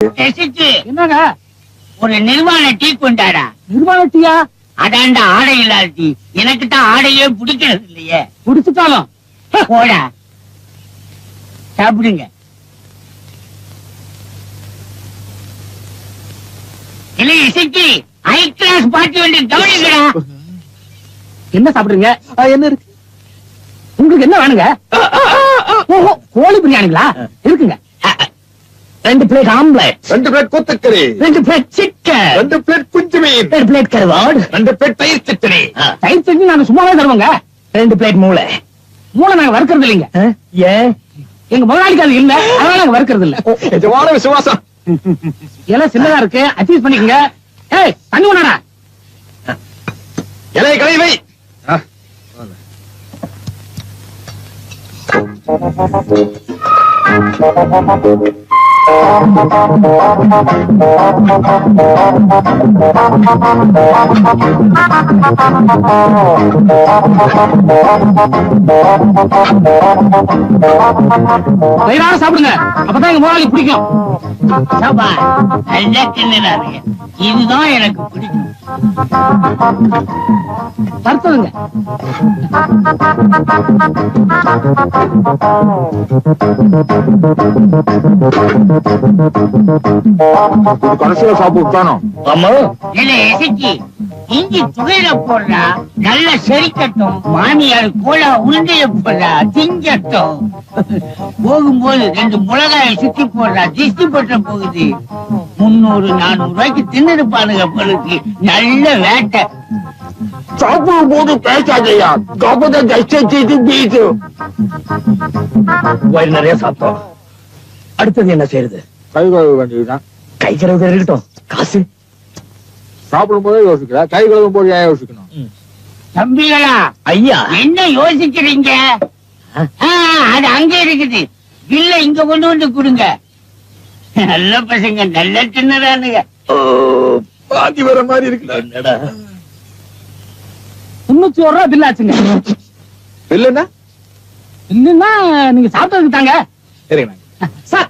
என்னங்க ஒரு நிர்வாண டீ கொண்டாடா. நிர்வாண டீயா? அதாண்டா ஆடை இல்லாத டீ. எனக்கு தான் ஆடையே பிடிக்கிறது இல்லையே. குடிச்சுட்டாலும் போடா சாப்பிடுங்க. இல்ல இசைக்கு ஹை கிளாஸ் பார்ட்டி வந்து கவனிக்கடா. என்ன சாப்பிடுறீங்க? என்ன இருக்கு உங்களுக்கு? என்ன வேணுங்க? ஓஹோ, கோழி பிரியாணிங்களா? இருக்குங்க. 2 பிளேட் ஆம்லெட், 2 பிளேட் கொத்துக்கறி, 2 பிளேட் சிக்கன், 2 பிளேட் குஞ்சு மீன், 2 பிளேட் கருவாடு, 2 பிளேட் தயிர் சட்னி. தயிர் சட்னி நாங்க சும்மாவே தருவோங்க. 2 பிளேட் மூளை. மூளை நாங்க வறுக்கிறது இல்லைங்க. ஏன்? எங்க முதலாளிக்கு அது இல்ல, அதனால நாங்க வறுக்கிறது இல்ல. எஜமான விசுவாசம். எல்லாம் சின்னதா இருக்கு, அட்ஜஸ்ட் பண்ணிக்கங்க. ஏய், தண்ணி ஒண்ணாடா. இலையை கழுவி வை. வயிறார சாப்பிடுங்க, அப்பதான் எங்க முதலாளி பிடிக்கும். சாப்பா நல்லா தின்னுறாருங்க. இதுதான் எனக்கு பிடிக்கும். வறுத்ததுங்க. கடைசியில சாப்பிட்டானோ? ஆமா. இல்ல இசைக்கு இஞ்சி துகையில போடுறா, நல்ல செரிக்கட்டும். மாமியார் கோலா உருண்டைய போடுறா, திங்கட்டும். போகும்போது 2 மிளகாயை சுத்தி போடுறா, திஷ்டி பட்ட போகுது. 300-400 ரூபாய்க்கு தின்னுருப்பானுங்க பொழுது. நல்ல வேட்டை. சாப்பிடும் போது பேசாதையா, கபத கஷ்டத்து பீசு. வயிறு நிறைய சாப்பிட்டோம். அடுத்தது என்ன செய்யறது? கை கழுவ வேண்டியதுதான். கை கழுவு இருக்கட்டும், காசு சாப்பிடும் போதே யோசிக்கல, கை கழுவும் போது ஏன் யோசிக்கணும்? தம்பிகளா, ஐயா. என்ன யோசிக்கிறீங்க? அது அங்க இருக்குது. இல்ல இங்க கொண்டு வந்து கொடுங்க. நல்ல பசங்க, நல்ல தின்னுறானுங்க. பாதி வர மாதிரி இருக்குல்ல. 301 ரூபா பில் ஆச்சுங்க. இல்லன்னா இல்லன்னா நீங்க சாப்பிட்டதுக்கு தாங்க. சரிங்க. சார்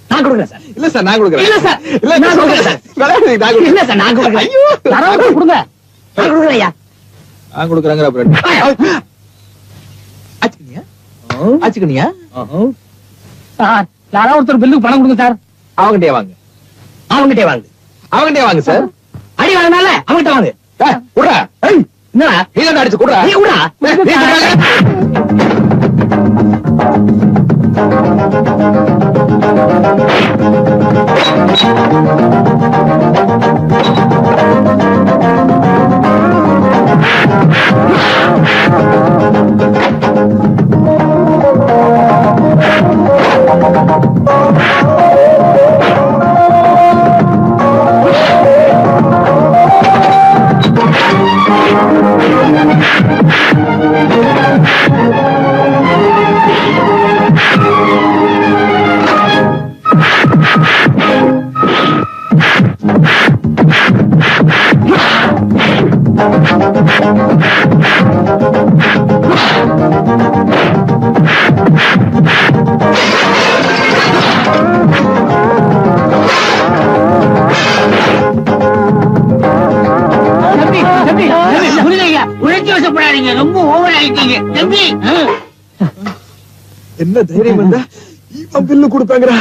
நான் கொடுக்குறேன் சார். இல்ல சார், நான் கொடுக்குறேன். இல்ல சார், இல்ல நான் கொடுக்குறேன் சார். விளையாடுறீங்க, நான் கொடுக்குறேன். இல்ல சார், நான் கொடுக்குறேன். ஐயோ, தரவா கொடுங்க. நான் கொடுக்குறேன் ஐயா. நான் கொடுக்குறேங்கிற அப்புறம் ஆச்சுக்கணியா? ஆச்சுக்கணியா? யாராவது ஒருத்தர் பில்லுக்கு பணம் கொடுங்க சார். அவங்கிட்டே வாங்க, அவங்ககிட்டே வாங்க. அவங்கிட்டே வாங்க சார். அடி வாங்கினால அவங்ககிட்ட வாங்க. குடுறா. என்னடா நீ தான் அடிச்சு குடுறா. நீ விடா. உழைச்சி வசப்படாதீங்க, ரொம்ப ஓவர் ஆயிட்டீங்க தம்பி. என்ன தைரியம் இருந்தா இவன் பில்லு கொடுப்பாங்கடா.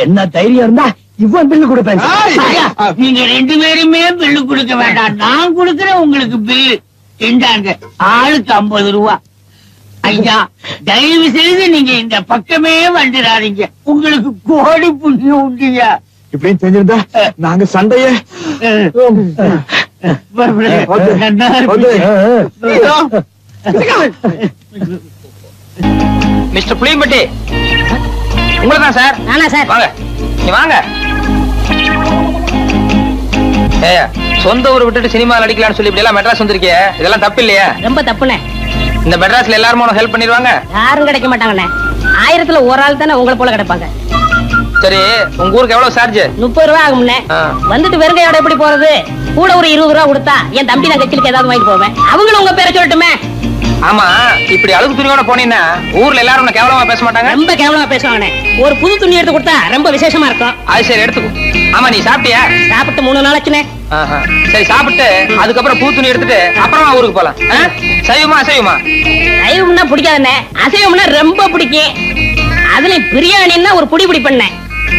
என்ன தைரியம் இருந்தா இவன் பில்லு கொடுப்பேன். நீங்க 2 பேருமே பில்லு கொடுக்க வேண்டாம், நான் கொடுக்கிறேன் உங்களுக்கு பில்லு. இந்தாங்க, ஆளுக்கு 50 ரூபா. ஐயா, தயவு செய்து நீங்க இந்த பக்கமே வந்துடாதீங்க, உங்களுக்கு கோடி புண்ணியம் உண்டுயா. இப்படின்னு தெரிஞ்சிருந்தா நாங்க சண்டைய மிஸ்டர் புளியம்பட்டி, உங்களதான் சார். நானா சார்? வாங்க, நீ வாங்க. ஏயா, சொந்த ஊரை விட்டுட்டு சினிமா நடிக்கலாம்னு சொல்லி இப்படி எல்லாம் மெட்ராஸ் வந்திருக்கே, இதெல்லாம் தப்பு இல்லையா? ரொம்ப தப்புண்ணே. இந்த மெட்ராஸ்ல எல்லாரும் உனக்கு ஹெல்ப் பண்ணிடுவாங்க? யாரும் கிடைக்க மாட்டாங்கண்ணே. 1000த்துல ஒரு ஆள் தானே உங்களை போல கிடைப்பாங்க. சரி, உங்க ஊருக்கு எவ்வளவு சார்ஜ்? 30 ரூபா ஆகும்ண்ணே. வந்துட்டு வெறுங்கையோட எப்படி போறது? கூட ஒரு 20 ரூபா கொடுத்தா என் தம்பி நான் கட்சிக்கு ஏதாவது வாங்கிட்டு போவேன். அவங்களும் உங்க பேரை சொல்லட்டுமே. ஆமா இப்படி அழுகு துணியோட போனீங்கன்னா ஊர்ல எல்லாரும் உன்னை கேவலமா பேச மாட்டாங்க? ரொம்ப கேவலமா பேசுவானே. ஒரு புது துணி எடுத்து கொடுத்தா ரொம்ப விசேஷமா இருக்கும். அது சரி எடுத்துக்கோ. ஆமா நீ சாப்பிட்டியா? சாப்பிட்டு 3 நாளைக்குனே. சரி சாப்பிட்டு அதுக்கப்புறம் புது துணி எடுத்துட்டு அப்புறமா ஊருக்கு போலாம். சைவமா அசைவமா? சைவம்னா பிடிக்காதுண்ணே, அசைவம்னா ரொம்ப பிடிக்கும். அதுல பிரியாணின்னா ஒரு புடி புடி பண்ணேன்.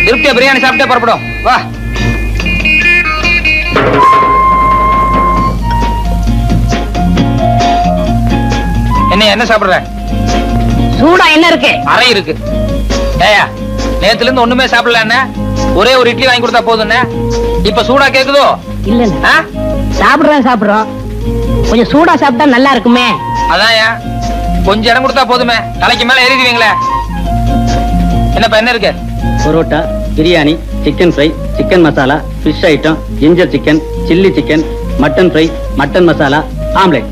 திருப்தியா பிரியாணி சாப்பிட்டே புறப்படும். வா. என்ன சாப்பிடுற? சூடா என்ன இருக்கு? அறை இருக்கு. ஏயா நேத்துல இருந்து ஒண்ணுமே சாப்பிடல என்ன? ஒரே ஒரு இட்லி வாங்கி கொடுத்தா போதும். இப்ப சூடா கேக்குதோ? இல்ல சாப்பிடுறோம். கொஞ்சம் சூடா சாப்பிட்டா நல்லா இருக்குமே. அதான் கொஞ்சம் இடம் கொடுத்தா போதுமே, தலைக்கு மேல ஏறிடுவீங்களே. என்னப்பா என்ன இருக்கு? Parotta, biryani, chicken fry, chicken masala, fish item, ginger chicken, chilli chicken, mutton fry, mutton masala, omelette.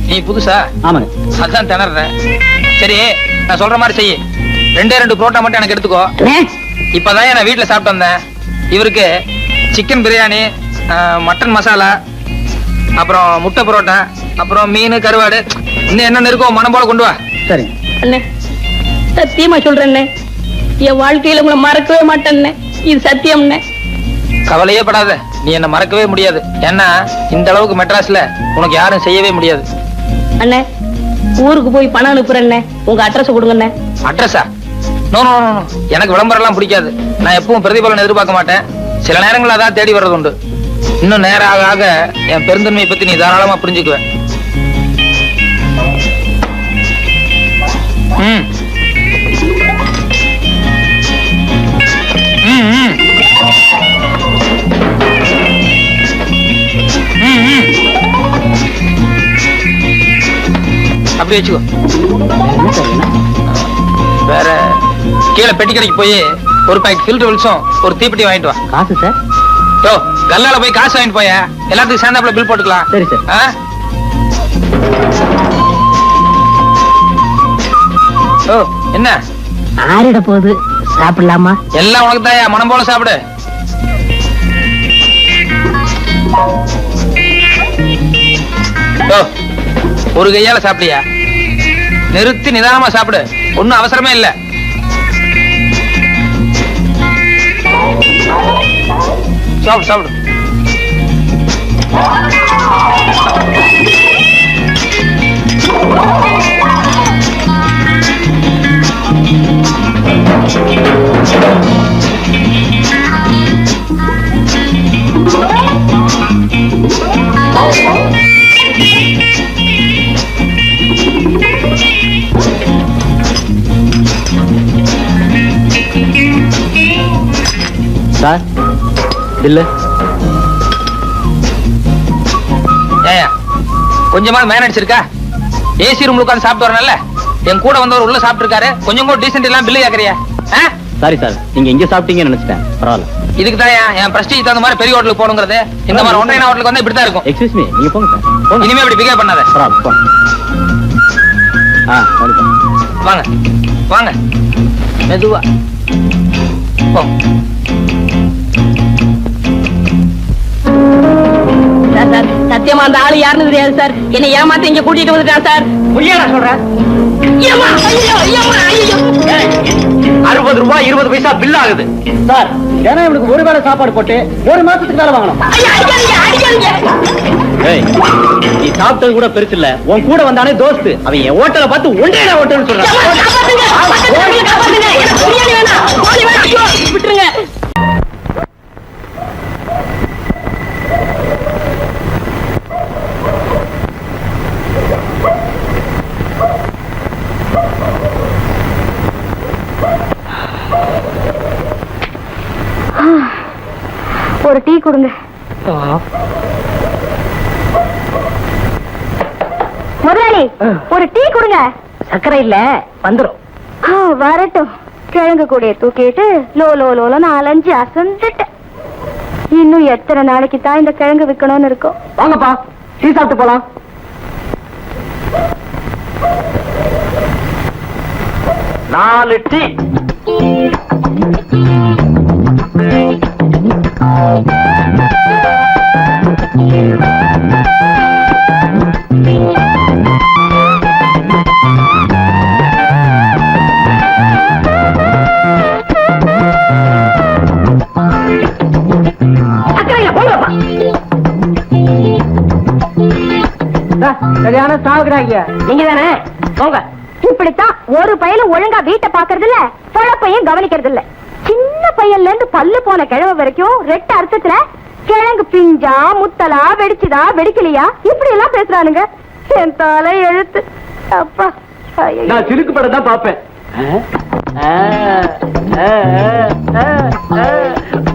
நீ புதுசா? ஆமாங்க. அதான் திணறேன். சரி நான் சொல்ற மாதிரி செய்யு. 2 புரோட்டா மட்டும் எனக்கு எடுத்துக்கோ. இப்பதான் நான் வீட்டுல சாப்பிட்டு வந்தேன். இவருக்கு சிக்கன் பிரியாணி, மட்டன் மசாலா, அப்புறம் முட்டை புரோட்டா, அப்புறம் மீன் கருவாடு, இன்னும் என்ன இருக்கோ மனம் போல கொண்டு வா. சரி அண்ணே, சத்தியமா சொல்றேன், என் வாழ்க்கையில உங்களை மறக்கவே மாட்டேன். இது சத்தியம்ண்ணே. கவலையே படாத, நீ என்ன மறக்கவே முடியாது. ஏன்னா இந்த அளவுக்கு மெட்ராஸ்ல உனக்கு யாரும் செய்யவே முடியாது. அண்ணே, ஊருக்கு போய் பணம் அனுப்புறேன். உங்க அட்ரஸ் கொடுங்கண்ணே. அட்ரஸா? நோ நோ நோ, எனக்கு விளம்பரம் எல்லாம் பிடிக்காது. நான் எப்பவும் பிரதிபலன் எதிர்பார்க்க மாட்டேன். சில நேரங்கள் அதான் தேடி வர்றது உண்டு. இன்னும் நேரம் ஆக ஆக என் பெருந்தன்மையை பத்தி நீ தாராளமா புரிஞ்சுக்குவேன். ம் ம் ம் அப்படி வச்சுக்கோ. வேற கீழே பெட்டி கடைக்கு போய் ஒரு பாக்கெட் ஃபில்டர் வில்ஸும் ஒரு தீப்பெட்டி வாங்கிட்டு வா. காசு சார்? யோ கல்லால போய் காசு வாங்கிட்டு போய, எல்லாத்துக்கும் சேர்ந்தாப்புல பில் போட்டுக்கலாம். சரி சார். ஓ என்ன ஆறிட போகுது, சாப்பிடலாமா? எல்லாம் உனக்கு தான், மனம் போல சாப்பிடு. ஒரு கையால சாப்பிடியா? நிறுத்தி நிதானமா சாப்பிடு, ஒன்னும் அவசரமே இல்ல. சாப்பிடு சாப்பிடு. Sir bill. ஏயா கொஞ்சமா மேனேஜ் இருக்கா? ஏசி ரூம்ல உட்கார்ந்து சாப்பிட்டு வரணும்ல. என் கூட வந்தவர் உள்ள சாப்பிட்டு இருக்காரு, கொஞ்சம் கூட டீசென்ட் எல்லாம் பில்லு கேக்குறியா? சாரி சார், நீங்க எங்க சாப்பிட்டீங்கன்னு நினைச்சிட்டேன். பரவாயில்ல. இதுக்கு தான் என் பிரஸ்டீஜ் தகுந்த மாதிரி பெரிய ஹோட்டலுக்கு போகணுங்கிறது. இந்த மாதிரி ஒன்றைய ஹோட்டலுக்கு வந்து இப்படித்தான் இருக்கும். எக்ஸ்கியூஸ் மீ, நீங்க போங்க சார். போங்க. இனிமே இப்படி பிகேவ் பண்ணாத. பரவாயில்ல போங்க. வாங்க வாங்க மெதுவா போ. சார், சத்தியமா அந்த ஆளு யாருன்னு தெரியாது சார். என்னை ஏமாத்தி இங்க கூட்டிட்டு வந்துட்டான் சார். புரியாடா சொல்றேன். 60 ரூபாய் 20 பைசா பில் ஆகுது சார். ஏன்னா இவனுக்கு ஒரு வேளை சாப்பாடு போட்டு 1 மாசத்துக்கு மேல வாங்கணும். நீ சாப்பிட்டது கூட பெருசு இல்ல, உன் கூட வந்தானே தோஸ்து, அவன் என் ஹோட்டலை பார்த்து ஒன்றே ஹோட்டல்னு சொல்றான். விட்டுருங்க. ஒரு டீ கொடுங்க. முதலாளி ஒரு டீ கொடுங்க. சக்கரை இல்ல, வந்துரும். வரட்டும். கிழங்கு கூடைய தூக்கிட்டு லோ லோ லோல 4-5 அசந்துட்டேன். இன்னும் எத்தனை நாளைக்கு தான் இந்த கிழங்கு விற்கணும்னு இருக்கும். வாங்கப்பா, டீ சாப்பிட்டு போலாம். நாலு டீ. சரியான சாவுக்குறாங்க. நீங்க தானே போங்க. இப்படித்தான் ஒரு பையலும் ஒழுங்கா வீட்டை பாக்குறது இல்ல, பொழப்பையும் கவனிக்கிறது இல்ல. சின்ன பையன்ல இருந்து பல்லு போன கிழவு வரைக்கும் ரெட்ட அர்த்தத்துல கிழங்கு பிஞ்சா முத்தலா வெடிச்சுதா வெடிக்கலையா இப்படி எல்லாம் பேசுறானுங்க. என் தலை எழுத்து. அப்பா ஐயையோ. நான் சிறுக்கு படம் தான் பாப்பேன்.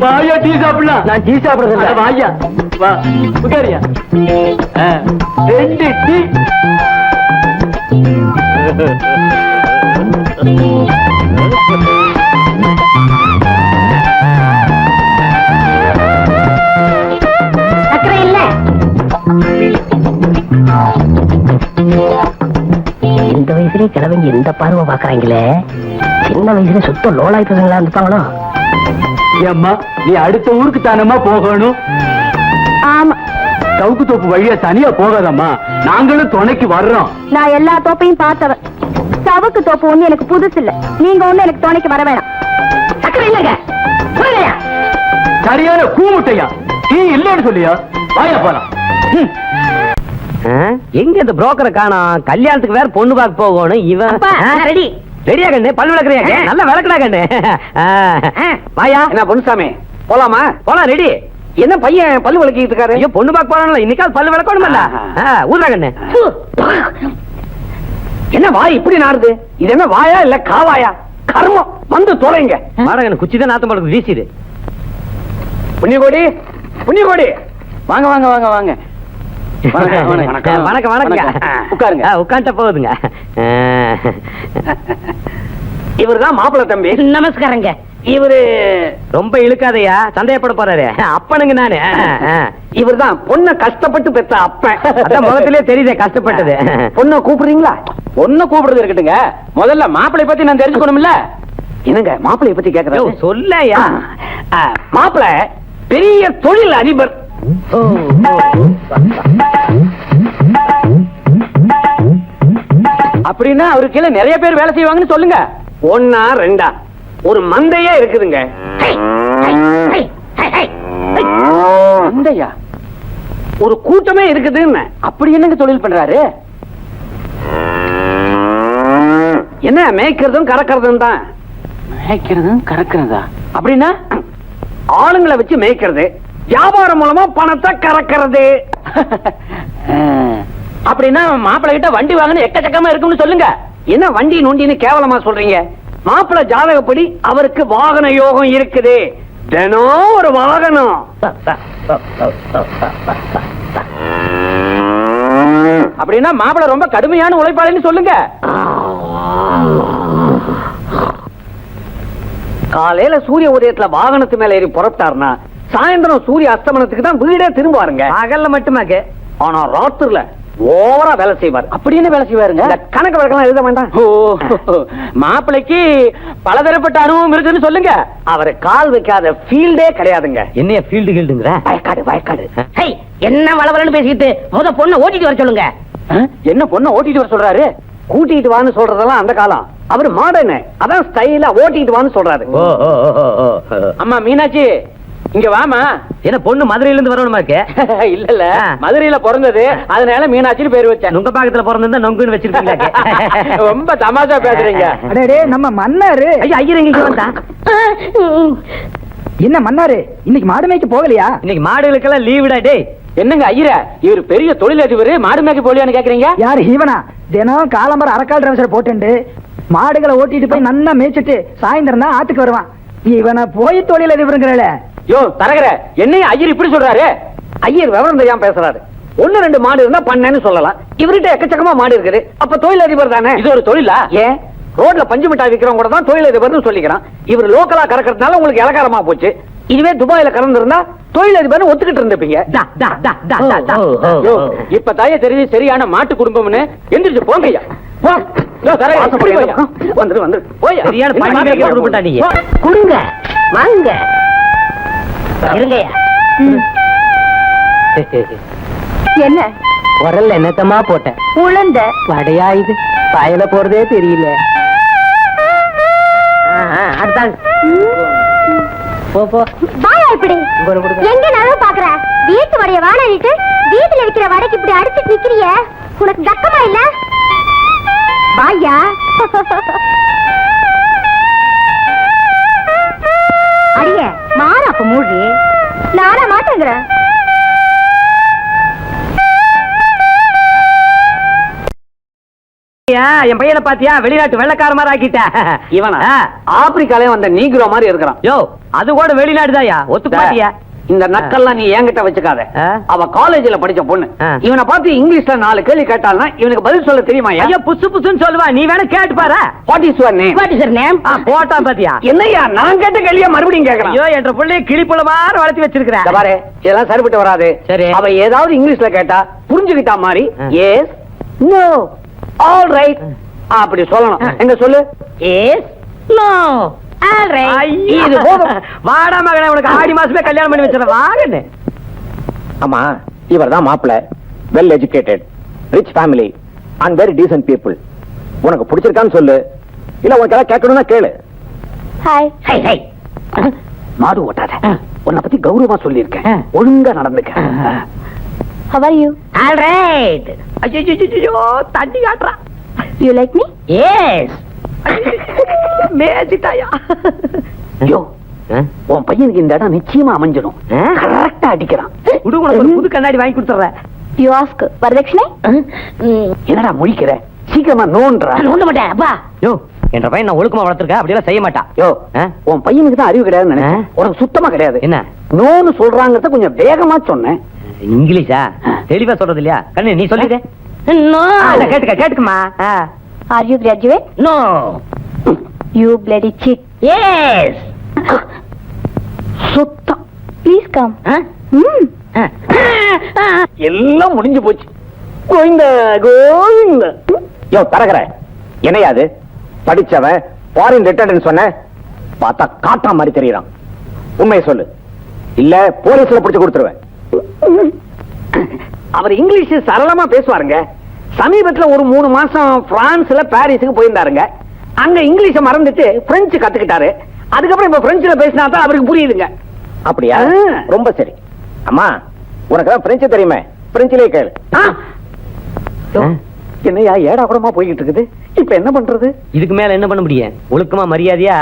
வாயா டீ சாப்பிடலாம். நான் டீ சாப்பிடுறது இல்ல. வாயா வா உட்காரியா. 2 டீ. சக்கரை இல்ல. இந்த வயசுலயே கிழவங்க எந்த பார்வை பாக்குறாங்களே, சின்ன வயசுல சுத்த லோலாய் பசங்களா இருப்பாங்களோ. ஏம்மா நீ அடுத்த ஊருக்கு தானம்மா போகணும். ஆமா, சவுக்கு தோப்பு வழியா தனியா போகாதம்மா, நாங்களும் துணைக்கு வர்றோம். நான் எல்லா தோப்பையும் பார்த்தவன். சவுக்கு தோப்பு ஒண்ணு எனக்கு புதுசு இல்ல. நீங்க ஒண்ணு எனக்கு துணைக்கு வர வேணாம். சக்கரை இல்லைங்க. புரியலையா? சரியான கூமுட்டையா டீ இல்லன்னு சொல்லியா? வாயா போலாம். எங்க இந்த புரோக்கரை காணோம்? கல்யாணத்துக்கு வேற பொண்ணு பார்க்க போகணும். இவன் ரெடி. ரெடியா கண்ணு? பல் விளக்குறியா? நல்லா விளக்குடா கண்ணு. வாயா. என்ன பொண்ணுசாமி போலாமா? போலாம். ரெடி. என்ன பையன் பல்லு விளக்கிட்டு இருக்காரு? ஐயோ பொண்ணு பார்க்க போறான்ல, இன்னைக்காவது பல்லு விளக்கணும்ல. ஊதுறா கண்ணு. என்ன வாய் இப்படி நாடுது? இது என்ன வாயா இல்ல காவாயா? கர்மம் வந்து தொலைங்க. மாடகண்ணு குச்சிதான் நாத்தம் பழக்கு வீசிடு. புண்ணியகோடி புண்ணியகோடி வாங்க வாங்க வாங்க வாங்க. வணக்கம் வணக்கம். உட்காருங்க. உட்காந்துட்ட போகுதுங்க. இவருதான் மாப்பிள்ளை தம்பி. நமஸ்காரங்க. இவரு ரொம்ப இழுக்காதையா, சந்தேகப்பட போறாரு. அப்பனுங்க நானு. இவர்தான் பொண்ண கஷ்டப்பட்டு பெத்த அப்பன். அதான் முகத்திலே தெரியுதே கஷ்டப்பட்டது. பொண்ணை கூப்பிடுறீங்களா? பொண்ணை கூப்பிடுறது இருக்கட்டுங்க, முதல்ல மாப்பிள்ளை பத்தி நான் தெரிஞ்சுக்கணும்ல. என்னங்க மாப்பிள்ளை பத்தி கேக்குறேன் சொல்லையா? மாப்பிள்ளை பெரிய தொழில் அதிபர். அப்படின்னா அவருக்கு கீழே நிறைய பேர் வேலை செய்வாங்கன்னு சொல்லுங்க. ஒன்னா ரெண்டா ஒரு மந்தையே இருக்குதுங்க. மந்தையா? ஒரு கூட்டமே இருக்குதுன்னு. அப்படி என்னங்க தொழில் பண்றாரு? என்ன மேய்க்கிறதும் கறக்கிறதும் தான். மேய்க்கிறதும் கறக்கிறதா? அப்படின்னா ஆளுங்களை வச்சு மேய்க்கிறது, வியாபாரம் மூலமா பணத்தை கறக்கிறது. அப்படின்னா மாப்பிள்ளை கிட்ட வண்டி வாங்கன்னு எக்கச்சக்கமா இருக்கும்னு சொல்லுங்க. என்ன வண்டி நோண்டின்னு கேவலமா சொல்றீங்க? மாப்பிள்ளை ஜாதகப்படி அவருக்கு வாகன யோகம் இருக்குது. தினம் ஒரு வாகனம். அப்படின்னா மாப்பிள்ளை ரொம்ப கடுமையான உழைப்பாளின்னு சொல்லுங்க. காலையில சூரிய உதயத்துல வாகனத்து மேல ஏறி புறப்பட்டாருன்னா சாயந்தரம் சூரிய அஸ்தமனத்துக்கு தான் வீடே திரும்புவாருங்க. பகல்ல மட்டுமாக்கு. ஆனா ராத்திரில ஓவரா வேலை செய்வார். அப்படின்னு வேலை செய்வாருங்க. கணக்கு வழக்கெல்லாம் எழுத வேண்டாம். மாப்பிளைக்கு பலதரப்பட்ட அனுபவம் இருக்குன்னு சொல்லுங்க. அவரை கால் வைக்காத ஃபீல்டே கிடையாதுங்க. என்ன ஃபீல்டு கீல்டுங்கிற? வயக்காடு வயக்காடு. என்ன வளவலன்னு பேசிட்டு முத பொண்ணை ஓட்டிட்டு வர சொல்லுங்க. என்ன பொண்ணை ஓட்டிட்டு வர சொல்றாரு? கூட்டிட்டு வான்னு சொல்றதெல்லாம் அந்த காலம். அவரு மாடர்ன், அதான் ஸ்டைலா ஓட்டிட்டு வான்னு சொல்றாரு. அம்மா மீனாட்சி இங்க வாமா. என்ன பொண்ணு மதுரையில இருந்து வரணுமா இருக்கு? இல்ல இல்ல, மதுரையில பிறந்தது, அதனால மீனாட்சின்னு பேர் வச்சேன். நுங்க பாக்கத்துல பிறந்திருந்தா நொங்குன்னு வச்சிருக்கீங்க. ரொம்ப தமாஷா பேசுறீங்க. அடே நம்ம மன்னாரு. ஐயா ஐயர் எங்க வந்தா? என்ன மன்னாரு இன்னைக்கு மாடு மேய்க்க போகலையா? இன்னைக்கு மாடுகளுக்கெல்லாம் லீவுடா. டேய் என்னங்க ஐயர, இவர் பெரிய தொழிலதிபர், மாடு மேய்க்க போலியான்னு கேக்குறீங்க? யாரு இவனா? தினம் காலம்பரம் அரக்கால் டிரைவர் போட்டு மாடுகளை ஓட்டிட்டு போய் நல்லா மேய்ச்சிட்டு சாயந்தரம் தான் ஆத்துக்கு வருவான். இவனை போய் தொழிலதிபருங்கிறல. யோ தரகர, என்னைய ஐயர் இப்படி சொல்றாரு? ஐயர் விவரம் தெரியாம பேசுறாரு. 1-2 மாடு இருந்தா பண்ணேன்னு சொல்லலாம். இவர்கிட்ட எக்கச்சக்கமா மாடு இருக்குது. அப்ப தொழிலதிபர் தானே. இது ஒரு தொழிலா? ஏன் ரோட்ல பஞ்சு மிட்டாய் விக்கிறவங்க கூட தான் தொழிலதிபர்னு சொல்லிக்கிறான். இவர் லோக்கலா கறக்கிறதுனால உங்களுக்கு இலக்காரமா போச்சு. இதுவே துபாயில கறந்திருந்தா தொழிலதிபர் ஒத்துக்கிட்டு இருந்திருப்பீங்க. இப்ப தாய தெரிஞ்சு சரியான மாட்டு குடும்பம்னு எந்திரிச்சு போங்கய்யா. கொடுங்க வாங்க இருங்கய்யா. என்ன உரல்ல என்னத்தமா போட்டேன்? உளுந்த வடையா இது? பாயல போறதே தெரியல. அடுத்தாங்க போ போ. வாயா இப்படி எங்க நான் பாக்குறேன். வீட்டு வடைய வாழாடிட்டு வீட்டுல இருக்கிற வடைக்கு இப்படி அடிச்சிட்டு நிக்கிறிய, உனக்கு தக்கமா இல்ல? வாயா. அடிய மாற அப்ப மூடி நானா மாட்டேங்கிறேன். என் பையனை பாத்தியா, வெளிநாட்டு வெள்ளக்கார மாதிரி ஆக்கிட்ட. இவனா ஆப்பிரிக்காலே வந்த நீக்ரோ மாதிரி இருக்கிறான். யோ, அது கூட வெளிநாடுதாயா, ஒத்துப்பாட்டியா? இந்த நக்கல்லாம் நீ என்கிட்ட வச்சுக்காத. அவ காலேஜ்ல படிச்ச பொண்ணு. இவனை பார்த்து இங்கிலீஷ்ல 4 கேள்வி கேட்டால்னா இவனுக்கு பதில் சொல்ல தெரியுமா? ஐயா, புசு புசுன்னு சொல்லுவா, நீ வேணா கேட்டு பாரு. What is your name? What is your name? போட்டா பாத்தியா? என்னய்யா நான் கேட்ட கேள்வியா மறுபடியும் கேக்குறான்? ஐயோ, என்ற புள்ளைய கிளிப்புல மாதிரி வளர்த்தி வச்சிருக்கேன். இந்த பாரு, இதெல்லாம் சரிப்பட்டு வராது. சரி, அவ ஏதாவது இங்கிலீஷ்ல கேட்டா புரிஞ்சுக்கிட்டா மாதிரி எஸ் நோ ஆல் ரைட் அப்படி சொல்லணும். எங்க சொல்லு? Yes no all right. இது போதும். வாடா மகனே, உனக்கு ஆடி மாசமே கல்யாணம் பண்ணி வச்சிடறேன். வாங்கன்னு. ஆமா, இவர்தான் மாப்பிள்ள. Well educated, rich family and very descent people. உனக்கு பிடிச்சிருக்கான்னு சொல்லு, இல்ல உனக்கு ஏதாவது கேட்கணும்னா கேளு. ஹாய். ஹை ஹை, மாடு ஓட்டாத. உன்னை பத்தி கௌரவமா சொல்லியிருக்கேன், ஒழுங்கா நடந்துக்க. How are you? All right. ஐயோ, தண்ணி காட்டுறா. You like me? எஸ். மேஜிட்டாயா. ஐயோ, உன் பையனுக்கு இந்த இடம் நிச்சயமா அமைஞ்சிடும். கரெக்டா அடிக்கிறான். உனக்கு ஒரு புது கண்ணாடி வாங்கி கொடுத்துறேன். You ask வரதட்சணை? என்னடா முழிக்கிற? சீக்கிரமா நோன்றா. நோண்ட மாட்டேன் அப்பா. யோ, என்ற பையன் நான் ஒழுக்கமா வளர்த்திருக்கேன், அப்படியெல்லாம் செய்ய மாட்டான். யோ, உன் பையனுக்கு தான் அறிவு கிடையாதுன்னு நினைச்சேன். உனக்கு சுத்தமா கிடையாது. என்ன நோன்னு சொல்றாங்கறத கொஞ்சம் வேகமா சொன்னேன். இங்கிலீஷா தெளிவா சொல்றது இல்லையா? கண்ணு நீ சொல்லிடு. நோ. கேட்டுக்கமா. Are you graduate? No. You bloody chick. Yes. சுத்தம். Please come. எல்லாம் முடிஞ்சு போச்சு. கோவிந்த கோவிந்த. யோ தரகற, என்னையா அது? படிச்சவன் ஃபாரின் ரிட்டர்ன் சொன்ன பார்த்தா காட்டா மாதிரி தெரியறான். உண்மையை சொல்லு, இல்ல போலீஸ்ல பிடிச்சு கொடுத்துருவேன். அவர் இங்கிலீஷ் சரளமா பேசுவாருங்க. சமீபத்துல ஒரு 3 மாசம் பிரான்ஸ்ல பாரிஸுக்கு போயிருந்தாருங்க. அங்க இங்கிலீஷ மறந்துட்டு பிரெஞ்சு கத்துக்கிட்டாரு. அதுக்கப்புறம் இப்ப பிரெஞ்சுல பேசினா தான் அவருக்கு புரியுதுங்க. அப்படியா? ரொம்ப சரி. அம்மா, உனக்கு தான் பிரெஞ்சு தெரியுமே, பிரெஞ்சிலே கேளு. என்னையா ஏடா கூடமா போய்கிட்டு இருக்குது, இப்ப என்ன பண்றது? இதுக்கு மேல என்ன பண்ண முடியும்? ஒழுக்கமா மரியாதையா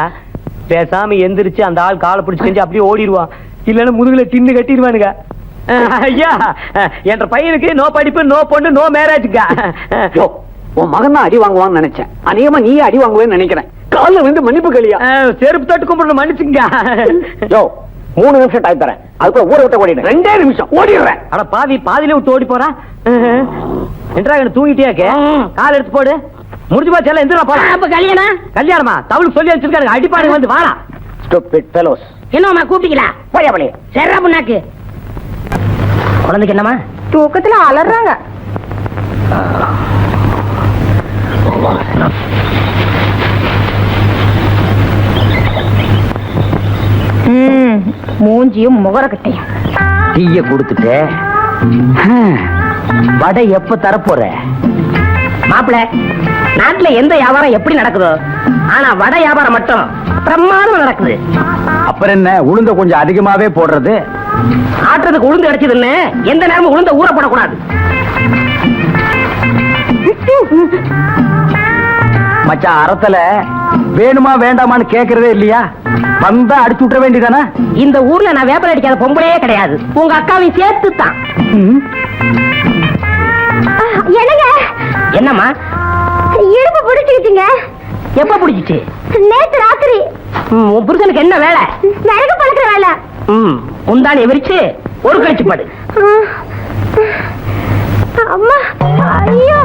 பேசாம எந்திரிச்சு அந்த ஆள் காலை பிடிச்சு செஞ்சு அப்படியே ஓடிடுவான். இல்லன்னா முதுகுல டின்னு கட்டிடுவானுங்க. ஐயா, என்ற பையனுக்கு நோ படிப்பு, நோ பொண்ணு, நோ மேரேஜ்ங்க. உன் மகன் தான் அடி வாங்குவான்னு நினைச்சேன். அநேகமா நீயே அடி வாங்குவேன்னு நினைக்கிறேன். காலில் வந்து மன்னிப்பு கலியா. செருப்பு தட்டு கும்பிடணும், மன்னிச்சுங்க. யோ, 3 நிமிஷம் டைம் தரேன், அதுக்குள்ள ஊரை விட்டு ஓடிடு. 2 நிமிஷம் ஓடிடுறேன். அட பாதி, பாதியில விட்டு ஓடி போறா. என்றா தூங்கிட்டியாக்க கால் எடுத்து போடு. முடிஞ்சு போச்சு, எல்லாம் எந்திரா போறா. அப்ப கல்யாணம்? கல்யாணமா? தவளுக்கு சொல்லி வச்சிருக்காரு, அடிப்பாடு வந்து வாடா. Stupid fellows. என்னம்மா கூப்பிட்டீங்களா? போய் அவளே. சரிடா புண்ணாக்கு. குழந்தைக்கு என்னம்மா? தூக்கத்துல அலறாங்க. மூஞ்சியும் முகரக்கட்டையும். டீய கொடுத்துட்டு வடை எப்ப தரப்போற? மாப்பிள்ள, நாட்டுல எந்த வியாபாரம் எப்படி நடக்குதோ, ஆனா வடை வியாபாரம் மட்டும் பிரமாதமா நடக்குது. அப்புறம் என்ன, உளுந்த கொஞ்சம் அதிகமாவே போடுறது? ஆட்டுறதுக்கு உளுந்து கிடைச்சதுன்னு எந்த நேரமும் உளுந்த ஊற போடக்கூடாது. மச்சான், அறத்துல வேணுமா வேண்டாமான்னு கேக்குறதே இல்லையா? வந்தா அடிச்சு விட்டுற வேண்டியதானே? இந்த ஊர்ல நான் வேப்பல் அடிக்காத பொம்பளையே கிடையாது, உங்க அக்காவையும் சேர்த்து தான். என்னங்க? என்னம்மா? இடுப்பு பிடிச்சிக்கிச்சுங்க. எப்ப பிடிச்சிச்சு? நேத்து ராத்திரி. உன் புருஷனுக்கு என்ன வேலை? விறகு பழக்கிற வேலை. முந்தானி எவிரிச்சு ஒரு கழிச்சு படு. அம்மா, ஐயோ,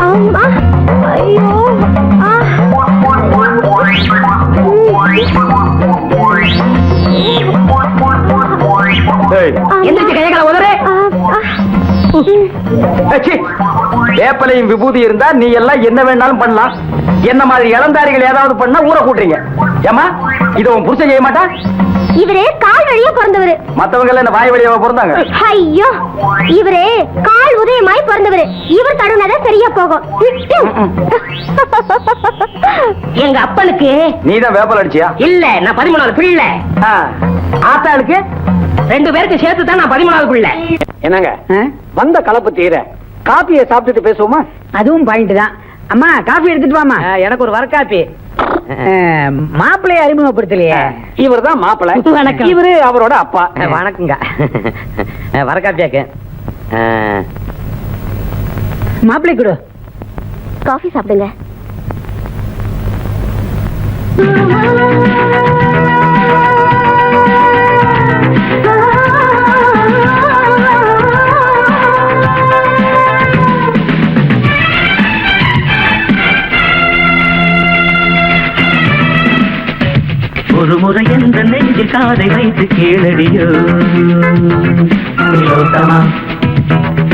அம்மா, ஐயோ. எந்திரிச்சு கையகால உதறு. வேப்பலையும் விபூதி இருந்தா நீ எல்லாம் என்ன வேணாலும் பண்ணலாம். என்ன மாதிரி இளந்தாரிகள் ஏதாவது பண்ணா ஊற கூட்டுறீங்க. ஏமா, இத உன் புருஷன் செய்ய மாட்டா? இவரே கால் வழியா பிறந்தவரு. மத்தவங்க எல்லாம் வாய் வழியா பிறந்தாங்க. ஐயோ, இவரே கால் உதயமாய் பிறந்தவரு. இவர் தடுனாதான் சரியா போகும். எங்க அப்பனுக்கு நீதான் வேப்பல் அடிச்சியா? இல்ல, நான் 13வது பிள்ளை. ஆத்தாளுக்கு 2 பேருக்கு சேர்த்து தான் நான் 13வது பிள்ளை. என்னங்க வந்த கலப்பு தீர காப்பியை சாப்பிட்டுட்டு பேசுவோமா? அதுவும் பாயிண்ட் தான். அம்மா காஃபி எடுத்துட்டு வாமா. எனக்கு ஒரு வரக்காப்பி. மாப்பிள்ளைய அறிமுகப்படுத்தலையே. இவர் தான் மாப்பிள்ளை. வணக்கம். இவரு அவரோட அப்பா. வணக்கங்க. வரக்காப்பியாக்கு மாப்பிள்ளை கொடு. காஃபி சாப்பிடுங்க. ஒரு முறை எந்த நெஞ்சில் காதை வைத்து கேளடியோ திலோத்தமா,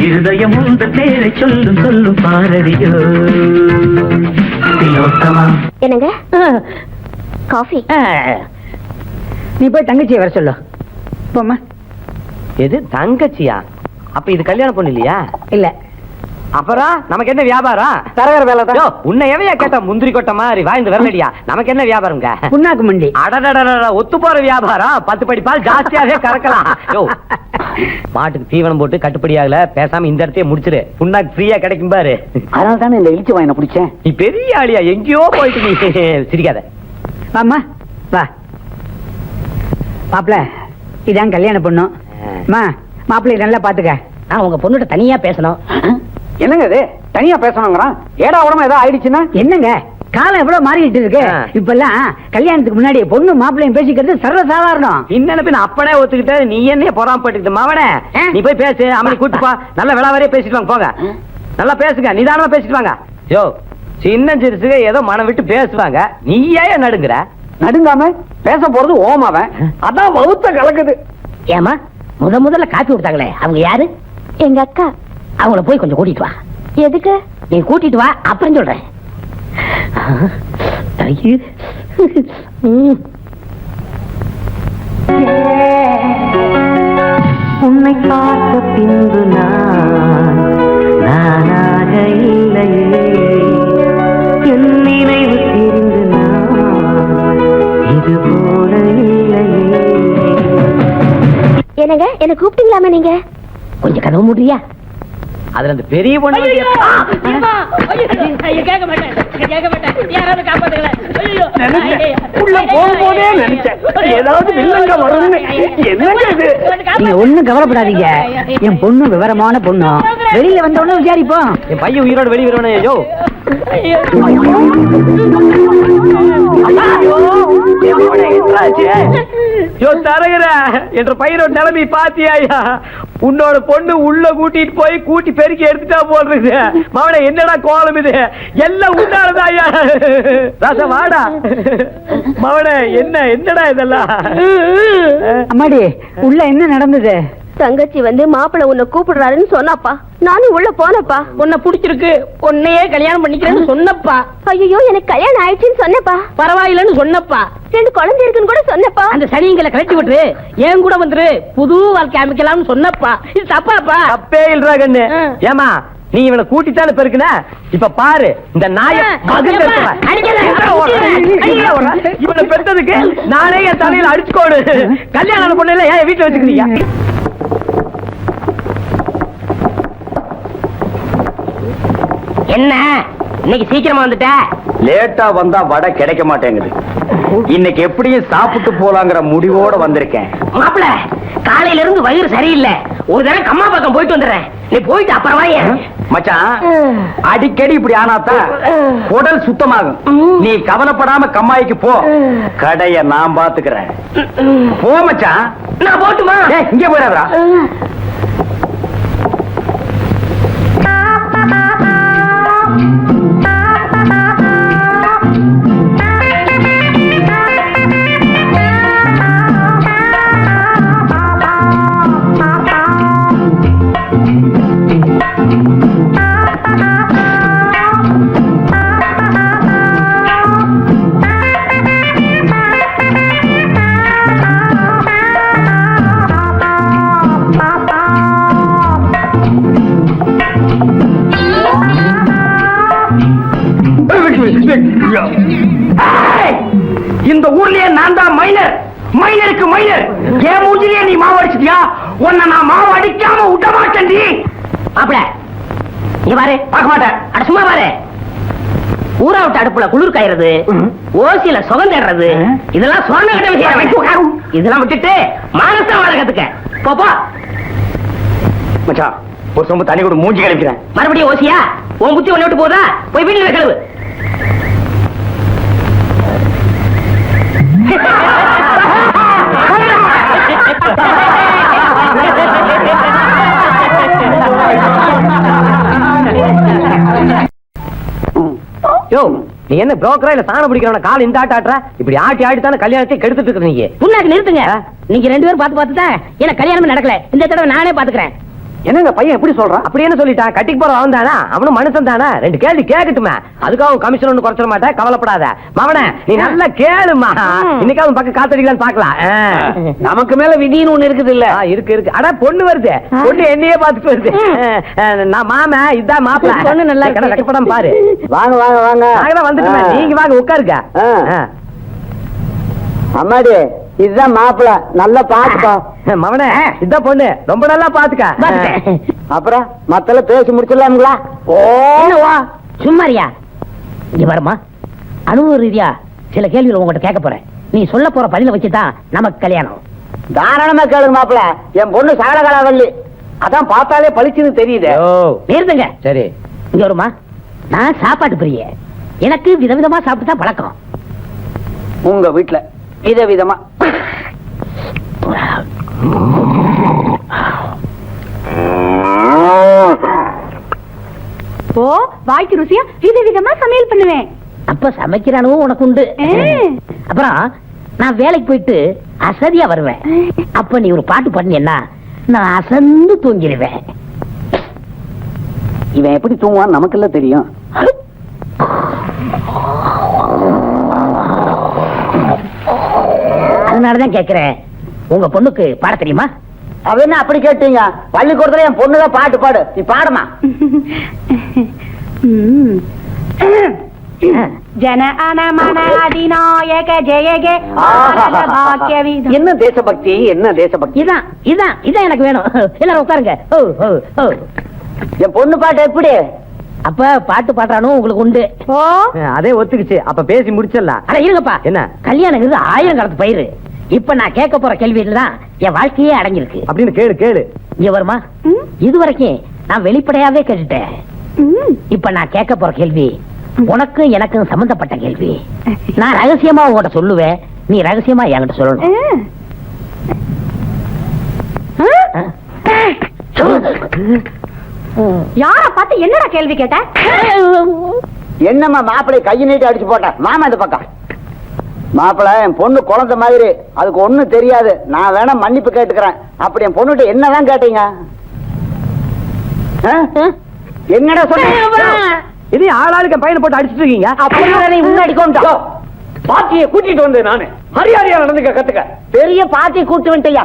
இருதயம் உந்த பேரை சொல்லும் சொல்லும் பாரடியோ திலோத்தமா. என்னங்க காஃபி? நீ போய் தங்கச்சியை வர சொல்லு. போம்மா. எது தங்கச்சியா? அப்ப இது கல்யாணம் பொண்ணு இல்லையா? இல்ல. அப்புறம் நமக்கு என்ன வியாபாரம்? தரகர வேலை தான். உன்னை எவையா கேட்டா முந்திரி கொட்ட மாதிரி வாய்ந்து வரலடியா? நமக்கு என்ன வியாபாரங்க? புண்ணாக்கு மண்டி. அடடடட, ஒத்து போற வியாபாரம். 10 படி பால் ஜாஸ்தியாவே கறக்கலாம். யோ, மாட்டுக்கு தீவனம் போட்டு கட்டுப்படி ஆகல, பேசாம இந்த இடத்தையே முடிச்சிரு. புண்ணாக்கு ஃப்ரீயா கிடைக்கும் பாரு. அதனால தானே இந்த இழிச்சு வாயின பிடிச்சேன். நீ பெரிய ஆளியா, எங்கேயோ போயிட்டு நீ சிரிக்காத. வாம்மா வா. மாப்பிள்ள இதான் கல்யாண பொண்ணு. மாப்பிள்ளை நல்லா பாத்துக்க. நான் உங்க பொண்ணுகிட்ட தனியா பேசணும். என்னங்க இது தனியா பேசணுங்கிறான்? ஏடா உடம்பு ஏதோ ஆயிடுச்சுன்னா? என்னங்க காலம் எவ்வளவு மாறிட்டு இருக்கு. இப்ப எல்லாம் கல்யாணத்துக்கு முன்னாடி பொண்ணு மாப்பிள்ளையும் பேசிக்கிறது சர்வ சாதாரணம். இன்னும் அப்பனே ஒத்துக்கிட்ட நீ என்ன பொறாமப்பட்டுக்கிட்டு மாவனே? நீ போய் பேசு, அம்மனி கூட்டு போ. நல்ல விளாவரியா பேசிட்டு வாங்க. போங்க, நல்லா பேசுங்க, நிதானமா பேசிட்டு வாங்க. யோ, சின்ன சிறுசுக ஏதோ மனம் விட்டு பேசுவாங்க, நீ ஏன் நடுங்குற? நடுங்காம பேச போறது ஓமாவன். அதான் வகுத்த கலக்குது. ஏமா முதல்ல காப்பி கொடுத்தாங்களே, அவங்க யாரு? எங்க அக்கா. அவங்கள போய் கொஞ்சம் கூட்டிட்டு வா. எதுக்கு? நீ கூட்டிட்டு வா, அப்புறம் சொல்றேன். உன்னை பார்த்த பின்பு நானாக இல்லையே, என் நினைவு தெரிந்து நான் இது போல இல்லையே. என்னங்க என்ன கூப்பிட்டீங்களாமே நீங்க? கொஞ்சம் கதவு மூடுறியா? அதுல அந்த பெரிய பொண்ணு உள்ள போகும்போதே நினைச்சேன் ஏதாவது வில்லங்க வரும்னு. என்னங்க இது? நீங்க ஒண்ணும் கவலைப்படாதீங்க. என் பொண்ணு விவரமான பொண்ணு. வெளியில வந்த உடனே விசாரிப்போம். என் பையன் உயிரோட வெளியே வருவானே. ஐயோ, யோ தரகர என்ற பையனோட நிலைமை பாத்தியாயா? உன்னோட பொண்ணு உள்ள கூட்டிட்டு போய் கூட்டி பெருக்கி எடுத்துட்டா போடுறது. மாவன என்னடா கோலம் இது? எல்லாம் உண்டானதாயா? ராசா வாடா. மாவன என்னடா இதெல்லாம்? அம்மாடி உள்ள என்ன நடந்தது? தங்கச்சி வந்து மாப்பிள்ளை உன்னை கூப்பிடுறாருன்னு சொன்னாப்பா. நானும் உள்ள போனப்பா. உன்னை பிடிச்சிருக்கு, உன்னையே கல்யாணம் பண்ணிக்கிறேன்னு சொன்னப்பா. ஐயோ எனக்கு கல்யாணம் ஆயிடுச்சுன்னு சொன்னப்பா. பரவாயில்லன்னு சொன்னப்பா. 2 குழந்தை இருக்குன்னு கூட சொன்னப்பா. அந்த சனிங்களை கழட்டி விட்டுரு, ஏன் கூட வந்துரு, புது வாழ்க்கை அமைக்கலாம்னு சொன்னப்பா. இது தப்பாப்பா? தப்பே இல்லடா கண்ணு. ஏமா நீ இவனை கூட்டித்தானே பெருக்குன? இப்ப பாரு இந்த நாய இவனை பெற்றதுக்கு நானே என் தலையில அடிச்சுக்கோடு. கல்யாணம் பொண்ணு இல்ல ஏன் வீட்டுல வச்சுக்கிறீங்க? என்ன இன்னைக்கு சீக்கிரமா வந்துட்ட? லேட்டா வந்தா வடை கிடைக்க மாட்டேங்குது. இன்னைக்கு எப்படியும் சாப்பிட்டு போலாங்கிற முடிவோட வந்திருக்கேன். மாப்பிள்ள காலையில இருந்து வயிறு சரியில்லை, ஒரு தடவை கம்மா பக்கம் போயிட்டு வந்துடுறேன். நீ போயிட்டு அப்புறமா மச்சான், அடிக்கடி இப்படி ஆனாத்தான் உடல் சுத்தமாகும். நீ கவலைப்படாம கம்மாய்க்கு போ, கடைய நான் பாத்துக்கிறேன். போ மச்சான். நான் போட்டுமா? இங்க போயிடாதா? மைனருக்கு மைனர் என் மூஞ்சிலேயே நீ மாவு அடிச்சிட்டியா? உன்னை நான் மாவு அடிக்காம விட மாட்டேன்டி. மாப்பிள இங்க பாரு. பார்க்க மாட்டேன். அட சும்மா பாரு. ஊரா விட்டு அடுப்புல குளிர் காயறது, ஓசியில சுகம் தேடுறது, இதெல்லாம் சொன்ன கிட்ட விஷயம். இதெல்லாம் விட்டுட்டு மானசம் வாழ கத்துக்க. போப்பா. மச்சான் ஒரு சொம்பு தண்ணி கூட மூஞ்சி கழிக்கிறேன். மறுபடியும் ஓசியா? உன் புத்தி ஒண்ணு விட்டு போதா? போய் வீட்டுல கழுவு. யோ, நீ என்ன புரோக்கரா இல்ல சாணம் பிடிக்கிறவன கால் இந்த ஆட்ட இப்படி ஆட்டி ஆட்டி தானே கல்யாணத்தை கெடுத்துட்டு இருக்க நீங்க. முன்னாடி நிறுத்துங்க. நீங்க 2 பேரும் பார்த்து தான் எனக்கு கல்யாணமே நடக்கல. இந்த தடவை நானே பாத்துக்கிறேன். என்னங்க பையன் எப்படி சொல்றான்? அப்படி என்ன சொல்லிட்டான்? கட்டிக்கு போற அவன் தானா? அவனும் மனுஷன் தானே. 2 கேள்வி கேட்கட்டுமே. அதுக்காக அவன் கமிஷன் ஒண்ணு குறைச்சிட மாட்டேன், கவலைப்படாத. மவனே நீ நல்லா கேளுமா. இன்னைக்கு அவன் பக்கம் காத்தடிக்கலான்னு பாக்கலாம். நமக்கு மேல விதின்னு ஒண்ணு இருக்குது இல்ல? இருக்கு இருக்கு. அட பொண்ணு வருது. பொண்ணு என்னையே பாத்துட்டு வருது. நான் மாமா இதான் மாப்பிள. பொண்ணு நல்லா கட்டப்படம் பாரு. வாங்க வாங்க வாங்க. நாங்கதான் வந்துட்டோம். நீங்க வாங்க உட்காருங்க. அம்மாடி இதுதான் மாப்பிள, நல்லா பாத்துக்கோ. மவனே இதான் பொண்ணு, ரொம்ப நல்லா பாத்துக்க. அப்புறம் மத்தல பேசி முடிச்சிடலாம்ங்களா? என்னவா சும்மாரியா? இங்க வரமா, அனுபவ ரீதியா சில கேள்விகள் உங்ககிட்ட கேட்க போறேன். நீ சொல்ல போற பதில வச்சுதான் நமக்கு கல்யாணம். தாராளமா கேளுங்க மாப்பிள. என் பொண்ணு சகலகலாவல்லி, அதான் பார்த்தாலே பளிச்சுன்னு தெரியுது. நிறுத்துங்க. சரி இங்க வருமா, நான் சாப்பாட்டு பிரிய. எனக்கு விதவிதமா சாப்பிட்டு தான் பழக்கம். உங்க வீட்டுல விதவிதமா ஓ வாய்க்கு ருசியா விதவிதமா சமையல் பண்ணுவேன். அப்ப சமைக்கிற அனுபவம் உனக்கு உண்டு. அப்புறம் நான் வேலைக்கு போயிட்டு அசதியா வருவேன். அப்ப நீ ஒரு பாட்டு பண்ணீன்னா நான் அசந்து தூங்கிடுவேன். இவன் எப்படி தூங்குவான் நமக்குள்ள தெரியும். அதனாலதான் கேக்குறேன், உங்க பொண்ணுக்கு பாட தெரியுமா? அவ என்ன அப்படி கேட்டீங்க? பள்ளிக்கூடத்துல என் பொண்ணுதான் பாட்டு பாடு, நீ பாடுமா? ஜன அனமன அதிநாயக ஜெயகே என்ன தேசபக்தி, என்ன தேசபக்தி. இதான் இதான் இதான் எனக்கு வேணும். எல்லாரும் உட்காருங்க. ஓ ஓ ஓ. என் பொண்ணு பாட்டு எப்படி? அப்ப பாட்டு பாடுறானு உங்களுக்கு உண்டு. ஓ அதே ஒத்துக்குச்சு. அப்ப பேசி முடிச்சிடலாம். அட இருங்கப்பா. என்ன? கல்யாணங்கிறது 1000 காலத்து பயிர். இப்ப நான் கேட்க போற கேள்வியில தான் என் வாழ்க்கையே அடங்கியிருக்கு. அப்படின்னு கேளு கேளு. இங்க வருமா, இது வரைக்கும் நான் வெளிப்படையாவே கேட்டுட்டேன். இப்ப நான் கேட்க போற கேள்வி உனக்கும் எனக்கும் சம்பந்தப்பட்ட கேள்வி. நான் ரகசியமா உங்ககிட்ட சொல்லுவேன், நீ ரகசியமா என்கிட்ட சொல்லணும். யார பார்த்து என்னடா கேள்வி கேட்ட? என்னம்மா மாப்பிள்ளை கையை நீட்டி அடிச்சு போட்ட? மாமா இந்த பக்கம். மாப்பிள்ள என் பொண்ணு குழந்தை மாதிரி, அதுக்கு ஒண்ணும் தெரியாது. நான் வேணா மன்னிப்பு கேட்டுக்கிறேன். அப்படி என் பொண்ணுகிட்ட என்னதான் கேட்டீங்க? என்னடா சொன்ன? இது ஆளாளுக்கு பையனை போட்டு அடிச்சிட்டு இருக்கீங்க. அப்படி முன்னாடி கொண்டா பாட்டியை கூட்டிட்டு வந்து நானு ஹரியாரியா நடந்துக்க கத்துக்க. பெரிய பாட்டியை கூட்டு வந்துட்டியா?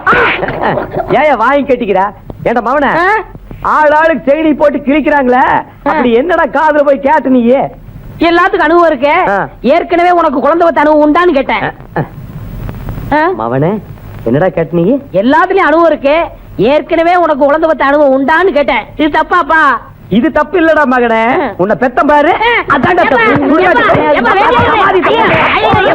ஏன் வாங்கி கட்டிக்கிற? ஏன்டா மவன ஆளாளுக்கு செய்தி போட்டு கிழிக்கிறாங்களே, அப்படி என்னடா காதுல போய் கேட்டு? நீ எல்லாத்துக்கும் அனுபவம் இருக்கு. ஏற்கனவே உனக்கு குழந்தை வத்த அனுபவம் உண்டான்னு கேட்டேன். மவனே என்னடா கேட்ட? நீ எல்லாத்துலயும் அனுபவம் இருக்கு. ஏற்கனவே உனக்கு குழந்தை வத்த அனுபவம் உண்டான்னு கேட்டேன். இது தப்பாப்பா? இது தப்பு இல்லடா மகனே, உன்னை பெத்தம் பாரு. அதான்டா தப்பு.